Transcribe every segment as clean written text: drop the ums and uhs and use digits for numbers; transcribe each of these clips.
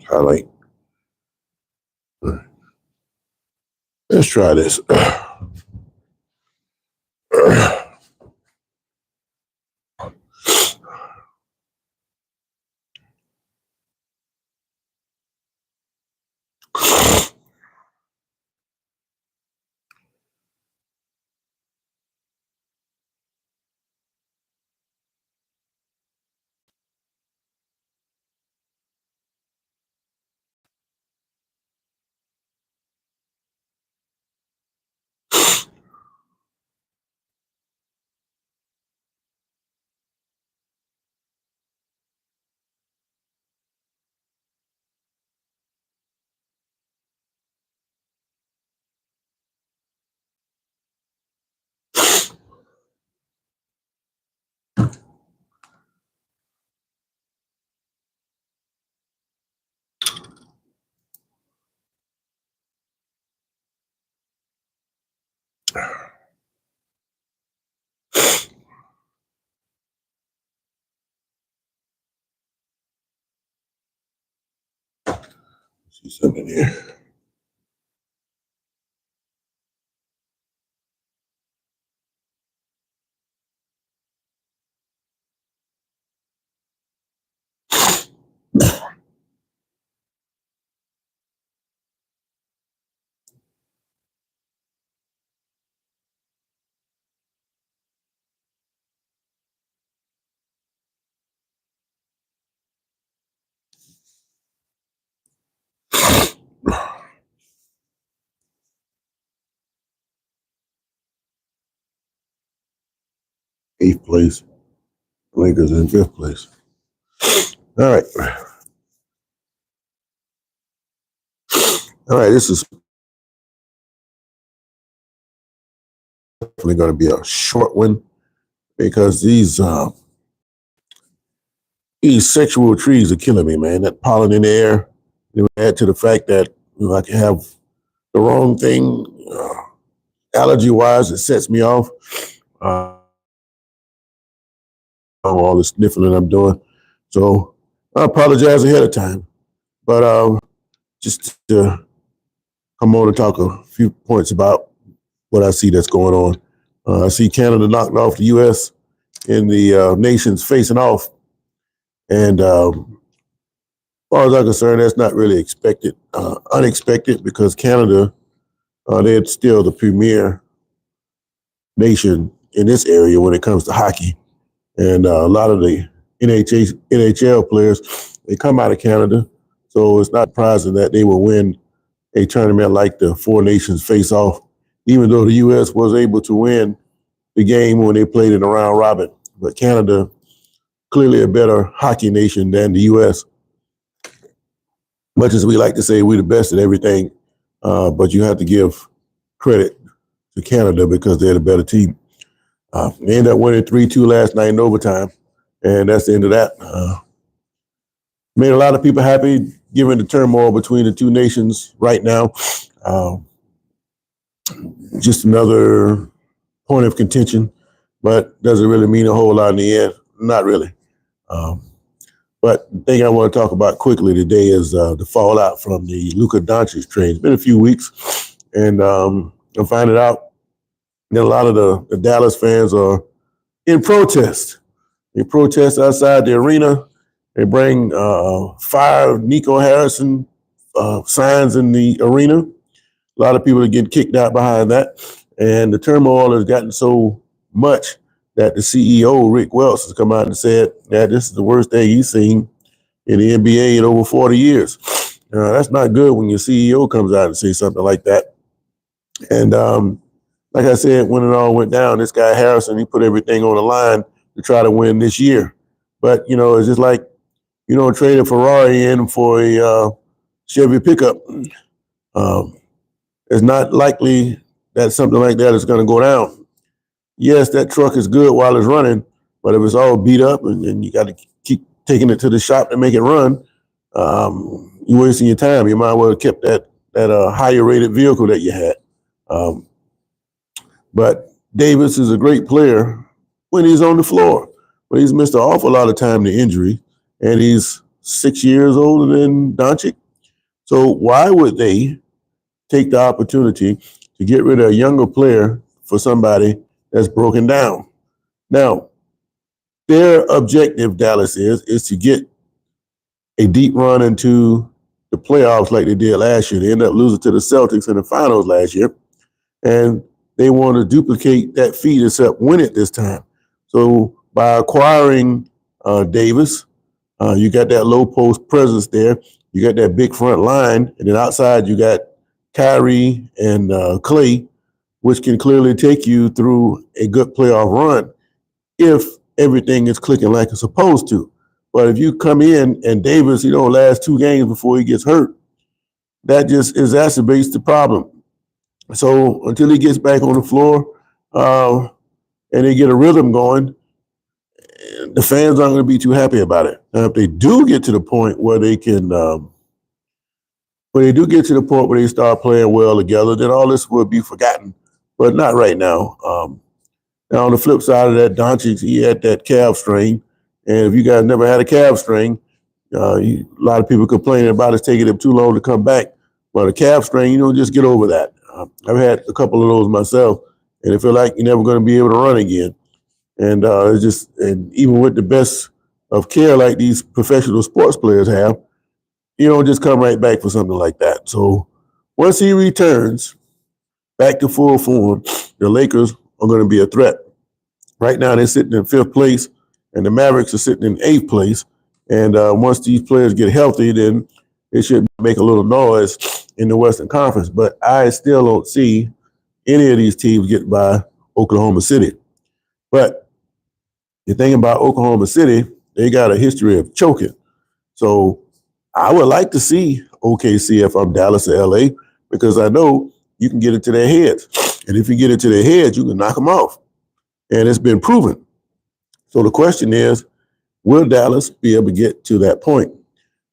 Highlight. Let's try this. See something here. Eighth place. Lakers in fifth place. All right. All right. This is definitely going to be a short one because these sexual trees are killing me, man. That pollen in the air. You add to the fact that I can have the wrong thing allergy-wise. It sets me off. All the sniffling I'm doing. So I apologize ahead of time. But just to come on and talk a few points about what I see that's going on. I see Canada knocking off the U.S. in the nations facing off. And as far as I'm concerned, that's not really unexpected because Canada, they're still the premier nation in this area when it comes to hockey. And a lot of the NHL players, they come out of Canada. So it's not surprising that they will win a tournament like the Four Nations Face-Off, even though the U.S. was able to win the game when they played in the round robin. But Canada, clearly a better hockey nation than the U.S. Much as we like to say we're the best at everything, but you have to give credit to Canada because they're the better team. They ended up winning 3-2 last night in overtime, and that's the end of that. Made a lot of people happy given the turmoil between the two nations right now. Just another point of contention, but doesn't really mean a whole lot in the end. Not really. But the thing I want to talk about quickly today is the fallout from the Luka Doncic trade. It's been a few weeks, and I'm finding out that a lot of the Dallas fans are in protest. They protest outside the arena. They bring fire Nico Harrison signs in the arena. A lot of people are getting kicked out behind that. And the turmoil has gotten so much that the CEO, Rick Wells, has come out and said that this is the worst thing he's seen in the NBA in over 40 years. That's not good when your CEO comes out and says something like that. And like I said, when it all went down, this guy Harrison, he put everything on the line to try to win this year. But, it's just like, trade a Ferrari in for a Chevy pickup. It's not likely that something like that is going to go down. Yes, that truck is good while it's running, but if it's all beat up and you got to keep taking it to the shop to make it run, you're wasting your time. You might well have kept that higher rated vehicle that you had. But Davis is a great player when he's on the floor, but he's missed an awful lot of time to injury, and he's 6 years older than Doncic. So why would they take the opportunity to get rid of a younger player for somebody that's broken down? Now, their objective, Dallas, is to get a deep run into the playoffs like they did last year. They ended up losing to the Celtics in the finals last year, and they want to duplicate that feat except win it this time. So by acquiring Davis, you got that low post presence there. You got that big front line, and then outside you got Kyrie and Clay, which can clearly take you through a good playoff run if everything is clicking like it's supposed to. But if you come in and Davis, last 2 games before he gets hurt, that just exacerbates the problem. So until he gets back on the floor and they get a rhythm going, the fans aren't going to be too happy about it. Now, if they do get to the point where they can, where they start playing well together, then all this will be forgotten. But not right now. Now, on the flip side of that, Doncic, he had that calf strain. And if you guys never had a calf strain, a lot of people complaining about it's taking them too long to come back. But a calf strain, just get over that. I've had a couple of those myself, and it feel like you're never going to be able to run again. And and even with the best of care like these professional sports players have, you don't just come right back for something like that. So once he returns back to full form, the Lakers are going to be a threat. Right now, they're sitting in 5th place, and the Mavericks are sitting in 8th place. And once these players get healthy, then they should make a little noise in the Western Conference. But I still don't see any of these teams get by Oklahoma City. But the thing about Oklahoma City, they got a history of choking. So I would like to see OKC if I'm Dallas or LA, because I know you can get into their heads. And if you get into their heads, you can knock them off. And it's been proven. So the question is, will Dallas be able to get to that point?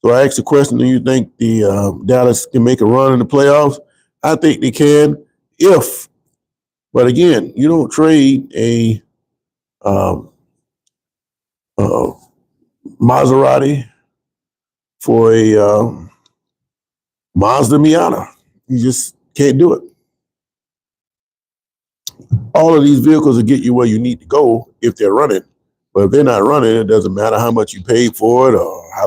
So I asked the question, do you think the Dallas can make a run in the playoffs? I think they can if, but again, you don't trade a Maserati for a Mazda Miata. You just can't do it. All of these vehicles will get you where you need to go if they're running. But if they're not running, it doesn't matter how much you paid for it or how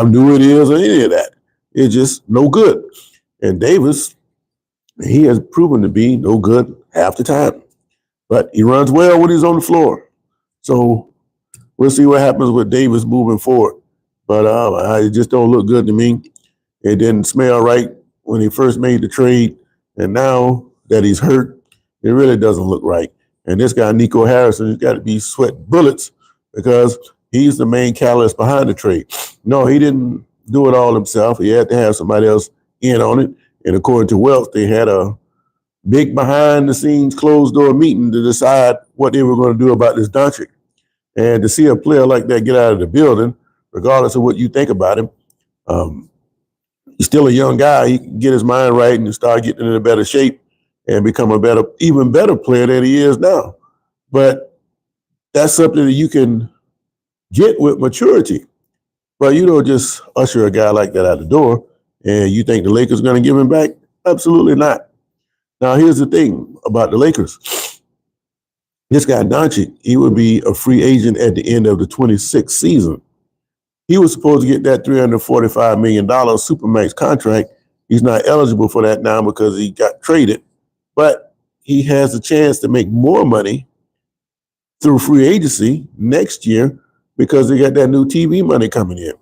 new it is or any of that. It's just no good. And Davis, he has proven to be no good half the time. But he runs well when he's on the floor. So we'll see what happens with Davis moving forward. But it just don't look good to me. It didn't smell right when he first made the trade. And now that he's hurt, it really doesn't look right. And this guy, Nico Harrison, has got to be sweating bullets because he's the main catalyst behind the trade. No, he didn't do it all himself. He had to have somebody else in on it. And according to Welch, they had a big behind-the-scenes closed-door meeting to decide what they were going to do about this Doncic. And to see a player like that get out of the building, regardless of what you think about him, he's still a young guy. He can get his mind right and start getting in a better shape and become even better player than he is now. But that's something that you can get with maturity. But you don't just usher a guy like that out the door and you think the Lakers are going to give him back? Absolutely not. Now, here's the thing about the Lakers. This guy, Doncic, he would be a free agent at the end of the 26th season. He was supposed to get that $345 million Supermax contract. He's not eligible for that now because he got traded. But he has a chance to make more money through free agency next year because they got that new TV money coming in.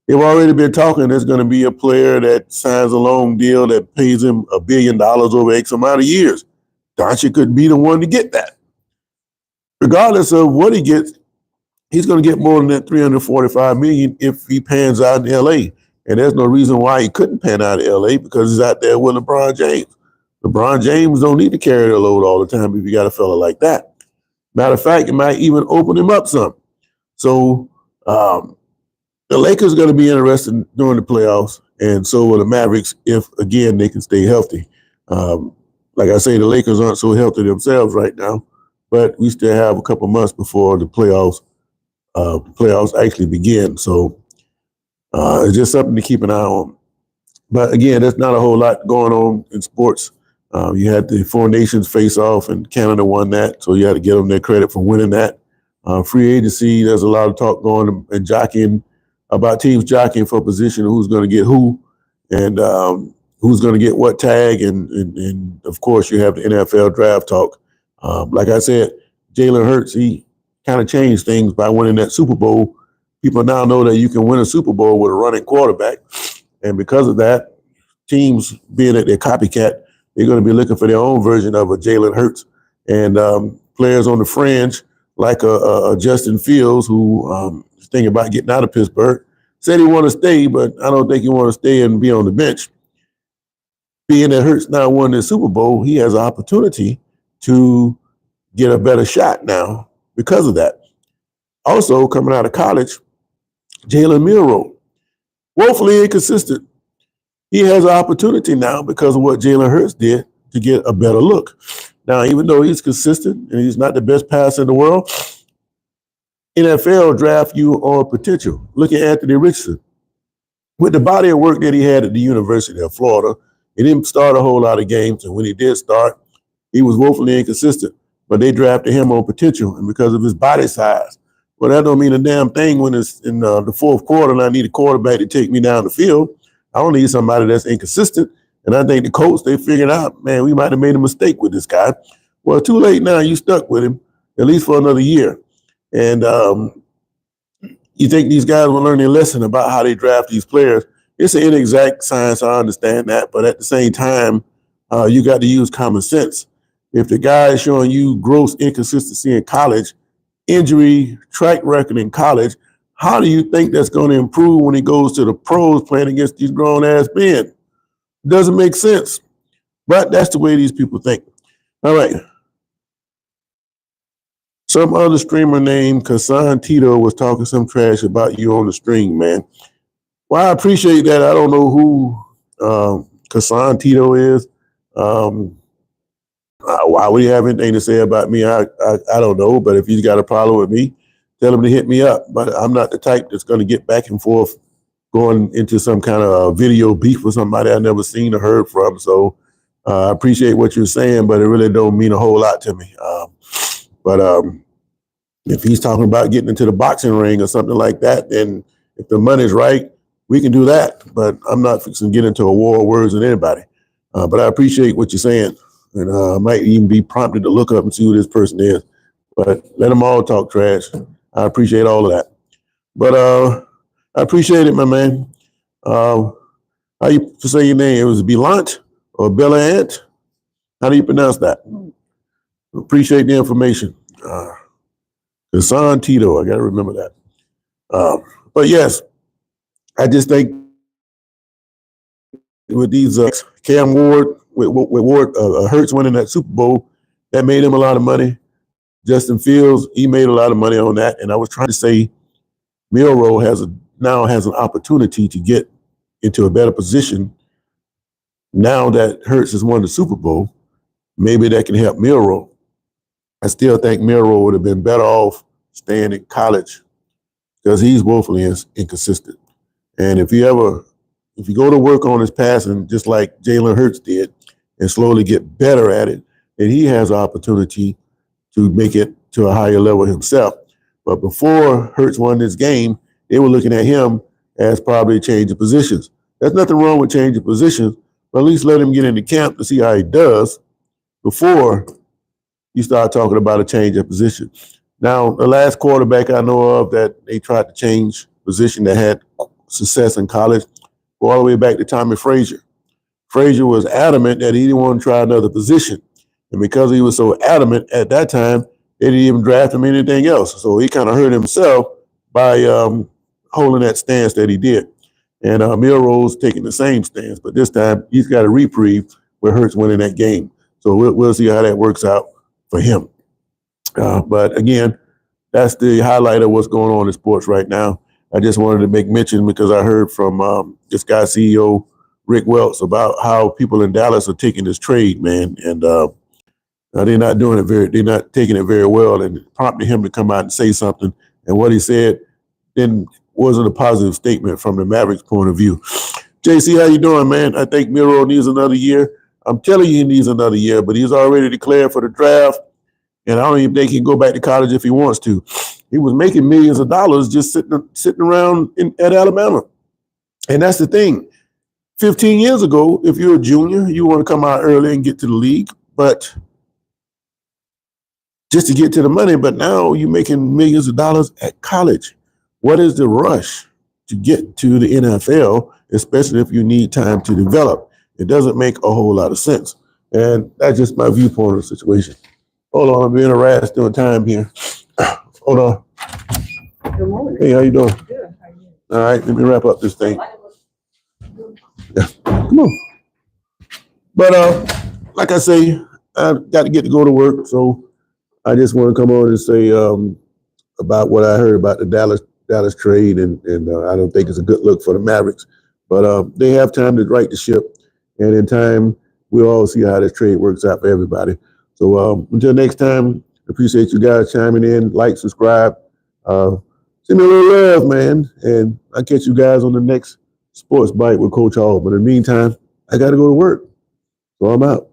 They've already been talking there's going to be a player that signs a long deal that pays him $1 billion over X amount of years. Doncic could be the one to get that. Regardless of what he gets, he's going to get more than that $345 million if he pans out in LA. And there's no reason why he couldn't pan out in LA because he's out there with LeBron James. LeBron James don't need to carry the load all the time if you got a fella like that. Matter of fact, it might even open him up some. So the Lakers are going to be interested during the playoffs, and so will the Mavericks if, again, they can stay healthy. Like I say, the Lakers aren't so healthy themselves right now, but we still have a couple months before the playoffs actually begin. So It's just something to keep an eye on. But again, there's not a whole lot going on in sports. You had the Four Nations face off, and Canada won that, so you had to give them their credit for winning that. Free agency, there's a lot of talk going and jockeying about teams jockeying for position, who's going to get who, and who's going to get what tag, and of course you have the NFL draft talk. Like I said, Jalen Hurts, he kind of changed things by winning that Super Bowl. People now know that you can win a Super Bowl with a running quarterback, and because of that, teams being that they're copycat, they're going to be looking for their own version of a Jalen Hurts, and players on the fringe like a Justin Fields, who is thinking about getting out of Pittsburgh, said he want to stay, but I don't think he want to stay and be on the bench. Being that Hurts now won the Super Bowl, he has an opportunity to get a better shot now because of that. Also, coming out of college, Jalen Milroe, woefully inconsistent. He has an opportunity now because of what Jalen Hurts did to get a better look. Now, even though he's consistent and he's not the best passer in the world, NFL draft you on potential. Look at Anthony Richardson. With the body of work that he had at the University of Florida, he didn't start a whole lot of games, and when he did start, he was woefully inconsistent. But they drafted him on potential, and because of his body size. Well, that don't mean a damn thing when it's in the fourth quarter and I need a quarterback to take me down the field. I don't need somebody that's inconsistent. And I think the coach, they figured out, man, we might have made a mistake with this guy. Well, too late now. You stuck with him, at least for another year. And you think these guys will learn their lesson about how they draft these players. It's an inexact science, I understand that. But at the same time, you got to use common sense. If the guy is showing you gross inconsistency in college, injury track record in college, how do you think that's going to improve when he goes to the pros playing against these grown-ass men? Doesn't make sense. But that's the way these people think. All right. Some other streamer named Kassan Tito was talking some trash about you on the stream, man. Well, I appreciate that. I don't know who Kassan Tito is. Why would he have anything to say about me? I don't know. But if he's got a problem with me, tell him to hit me up. But I'm not the type that's going to get back and forth going into some kind of video beef with somebody I've never seen or heard from. So I appreciate what you're saying, but it really don't mean a whole lot to me. But if he's talking about getting into the boxing ring or something like that, then if the money's right, we can do that. But I'm not fixing to get into a war of words with anybody. But I appreciate what you're saying. And I might even be prompted to look up and see who this person is. But let them all talk trash. I appreciate all of that. But I appreciate it, my man. How you say your name? It was Belant or Bella Ant? How do you pronounce that? Appreciate the information. Kassan Tito, I got to remember that. But yes, I just think with these Cam Ward, with Ward, Hurts winning that Super Bowl, that made him a lot of money. Justin Fields, he made a lot of money on that. And I was trying to say Milroe now has an opportunity to get into a better position. Now that Hurts has won the Super Bowl, maybe that can help Milroe. I still think Milroe would have been better off staying in college because he's woefully inconsistent. And if you go to work on his passing, just like Jalen Hurts did, and slowly get better at it, then he has an opportunity to make it to a higher level himself. But before Hurts won this game, they were looking at him as probably a change of positions. There's nothing wrong with changing positions, but at least let him get into camp to see how he does before you start talking about a change of position. Now, the last quarterback I know of that they tried to change position that had success in college, go all the way back to Tommy Frazier. Frazier was adamant that he didn't want to try another position. And because he was so adamant at that time, they didn't even draft him anything else. So he kind of hurt himself by holding that stance that he did. And Milroe's taking the same stance, but this time he's got a reprieve where Hurts winning that game. So we'll see how that works out for him. But again, that's the highlight of what's going on in sports right now. I just wanted to make mention because I heard from this guy, CEO Rick Welts, about how people in Dallas are taking this trade, man. And they're not taking it very well, and prompted him to come out and say something. And what he said didn't wasn't a positive statement from the Mavericks point of view. JC, how you doing, man? I think Miro needs another year. I'm telling you he needs another year, but he's already declared for the draft, and I don't even think he can go back to college if he wants to. He was making millions of dollars just sitting around at Alabama. And that's the thing. 15 years ago, if you're a junior, you want to come out early and get to the league, but just to get to the money. But now you're making millions of dollars at college. What is the rush to get to the NFL, especially if you need time to develop? It doesn't make a whole lot of sense. And that's just my viewpoint of the situation. Hold on, I'm being harassed doing time here. Hold on. Good morning. Hey, how you doing? Good. How you doing? All right, let me wrap up this thing. Yeah, come on. But like I say, I've got to go to work, so I just want to come on and say about what I heard about the Dallas trade, and I don't think it's a good look for the Mavericks. But they have time to right the ship, and in time, we'll all see how this trade works out for everybody. So until next time, appreciate you guys chiming in. Like, subscribe. Send me a little love, man. And I'll catch you guys on the next Sports Bite with Coach Hall. But in the meantime, I got to go to work. So I'm out.